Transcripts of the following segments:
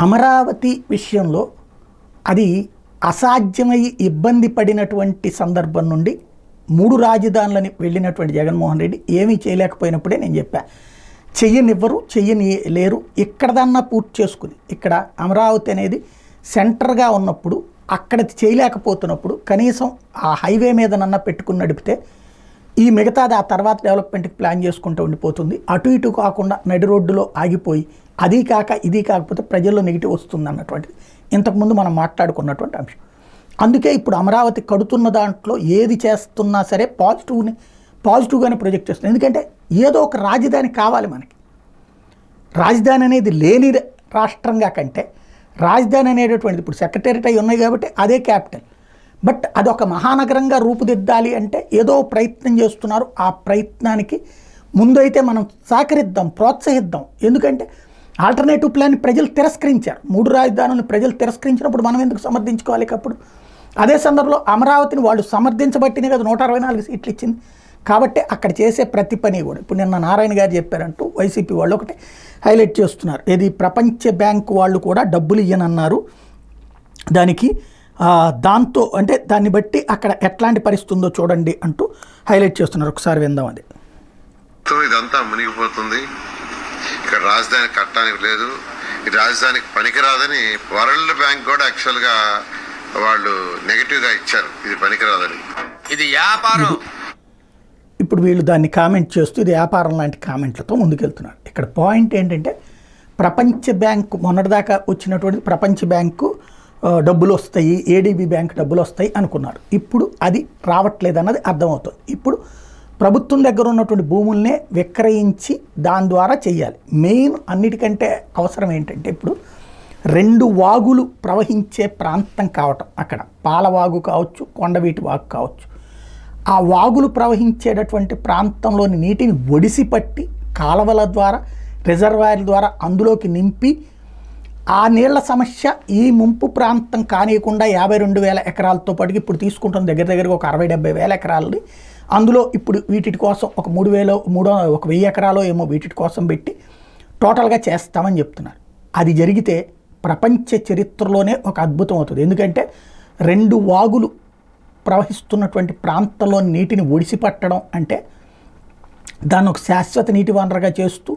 అమరావతి విషయంలో అది అసాధ్యమై ఇబ్బంది పడినటువంటి సందర్భం నుండి 3 రాజధానులని వెళ్ళినటువంటి జగన్మోహన్ రెడ్డి ఏమీ చేయలేకపోయినప్పుడే నేను చెప్పా, చెయ్యనివ్వరు, చెయ్యని లేరు, ఇక్కడదన్నా పూర్తి చేసుకుని ఇక్కడ అమరావతి అనేది సెంటర్గా ఉన్నప్పుడు అక్కడ చేయలేకపోతున్నప్పుడు కనీసం ఆ హైవే మీదనన్నా పెట్టుకుని నడిపితే ఈ మిగతాది ఆ తర్వాత డెవలప్మెంట్కి ప్లాన్ చేసుకుంటూ ఉండిపోతుంది. అటు ఇటు కాకుండా నడి రోడ్డులో ఆగిపోయి అది కాక ఇది కాకపోతే ప్రజల్లో నెగిటివ్ వస్తుంది అన్నటువంటిది ఇంతకుముందు మనం మాట్లాడుకున్నటువంటి అంశం. అందుకే ఇప్పుడు అమరావతి కడుతున్న దాంట్లో ఏది చేస్తున్నా సరే పాజిటివ్గానే ప్రొజెక్ట్ చేస్తుంది. ఎందుకంటే ఏదో ఒక రాజధాని కావాలి మనకి. రాజధాని అనేది లేని రాష్ట్రంగా కంటే రాజధాని అనేటటువంటిది ఇప్పుడు సెక్రటేరియట్ అయి ఉన్నాయి కాబట్టి అదే క్యాపిటల్. బట్ అదొక మహానగరంగా రూపుదిద్దాలి అంటే ఏదో ప్రయత్నం చేస్తున్నారు. ఆ ప్రయత్నానికి ముందైతే మనం సహకరిద్దాం, ప్రోత్సహిద్దాం. ఎందుకంటే ఆల్టర్నేటివ్ ప్లాన్ ప్రజలు తిరస్కరించారు. 3 రాజధానులను ప్రజలు తిరస్కరించినప్పుడు మనం ఎందుకు సమర్థించుకోవాలి? అప్పుడు అదే సందర్భంలో అమరావతిని వాళ్ళు సమర్థించబట్టినే కదా 164 సీట్లు ఇచ్చింది. కాబట్టి అక్కడ చేసే ప్రతి పని కూడా ఇప్పుడు నిన్న నారాయణ గారు చెప్పారంటూ వైసీపీ వాళ్ళు ఒకటి హైలైట్ చేస్తున్నారు. ఇది ప్రపంచ బ్యాంకు వాళ్ళు కూడా డబ్బులు ఇయ్యనన్నారు. దానికి దాంతో అంటే దాన్ని బట్టి అక్కడ ఎట్లాంటి పరిస్థితి ఉందో చూడండి అంటూ హైలైట్ చేస్తున్నారు. ఒకసారి విందాం. అది ఇదంతా మునిగిపోతుంది, ఇక్కడ రాజధాని కట్టడానికి లేదు, ఈ రాజధానికి పనికిరాదని వరల్డ్ బ్యాంక్ కూడా యాక్చువల్గా వాళ్ళు నెగిటివ్గా ఇచ్చారు, ఇది పనికిరాదని. ఇది వ్యాపారం. ఇప్పుడు వీళ్ళు దాన్ని కామెంట్ చేస్తూ ఇది వ్యాపారం లాంటి కామెంట్లతో ముందుకెళ్తున్నారు. ఇక్కడ పాయింట్ ఏంటంటే ప్రపంచ బ్యాంకు మొన్నటిదాకా వచ్చినటువంటి ప్రపంచ బ్యాంకు డబ్బులు వస్తాయి, ఏడీబీ బ్యాంక్ డబ్బులు వస్తాయి అనుకున్నారు. ఇప్పుడు అది రావట్లేదు అన్నది అర్థమవుతుంది. ఇప్పుడు ప్రభుత్వం దగ్గర ఉన్నటువంటి భూముల్నే విక్రయించి దాని ద్వారా చెయ్యాలి. మెయిన్ అన్నిటికంటే అవసరం ఏంటంటే ఇప్పుడు 2 వాగులు ప్రవహించే ప్రాంతం కావటం. అక్కడ పాలవాగు కావచ్చు, కొండవీటి వాగు కావచ్చు. ఆ వాగులు ప్రవహించేటటువంటి ప్రాంతంలోని నీటిని ఒడిసి పట్టి కాలువల ద్వారా రిజర్వాయర్ల ద్వారా అందులోకి నింపి ఆ నీళ్ల సమస్య ఈ ముంపు ప్రాంతం కానియకుండా 52,000 ఎకరాలతో పాటు ఇప్పుడు తీసుకుంటున్న దగ్గరగా ఒక 60-70 వేల ఎకరాలని అందులో ఇప్పుడు వీటి కోసం ఒక 1,000 ఎకరాలు ఏమో వీటి కోసం పెట్టి టోటల్గా చేస్తామని చెప్తున్నారు. అది జరిగితే ప్రపంచ చరిత్రలోనే ఒక అద్భుతం అవుతుంది. ఎందుకంటే 2 వాగులు ప్రవహిస్తున్నటువంటి ప్రాంతంలో నీటిని ఒడిసి పట్టడం అంటే దాన్ని ఒక శాశ్వత నీటి వనరుగా చేస్తూ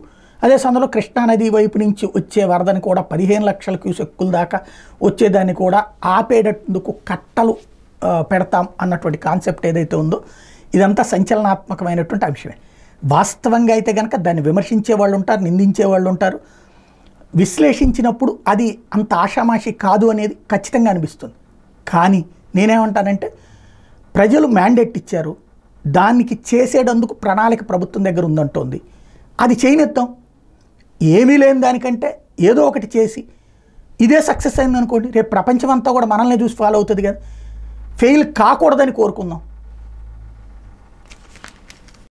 అదే సమయంలో కృష్ణానది వైపు నుంచి వచ్చే వరదని కూడా 15 లక్షల క్యూసెక్కుల దాకా వచ్చేదాన్ని కూడా ఆపేటందుకు కట్టలు పెడతాం అన్నటువంటి కాన్సెప్ట్ ఏదైతే ఉందో ఇదంతా సంచలనాత్మకమైనటువంటి అంశమే. వాస్తవంగా అయితే కనుక దాన్ని విమర్శించే వాళ్ళు ఉంటారు, నిందించే వాళ్ళు ఉంటారు. విశ్లేషించినప్పుడు అది అంత ఆషామాషి కాదు అనేది ఖచ్చితంగా అనిపిస్తుంది. కానీ నేనేమంటానంటే ప్రజలు మ్యాండేట్ ఇచ్చారు, దానికి చేసేటందుకు ప్రణాళిక ప్రభుత్వం దగ్గర ఉందంటోంది. అది చేయనిద్దాం. ఏమీ లేని దానికంటే ఏదో ఒకటి చేసి ఇదే సక్సెస్ అయిందనుకోండి, రేపు ప్రపంచం అంతా కూడా మనల్ని చూసి ఫాలో అవుతుంది కదా. ఫెయిల్ కాకూడదని కోరుకుందాం.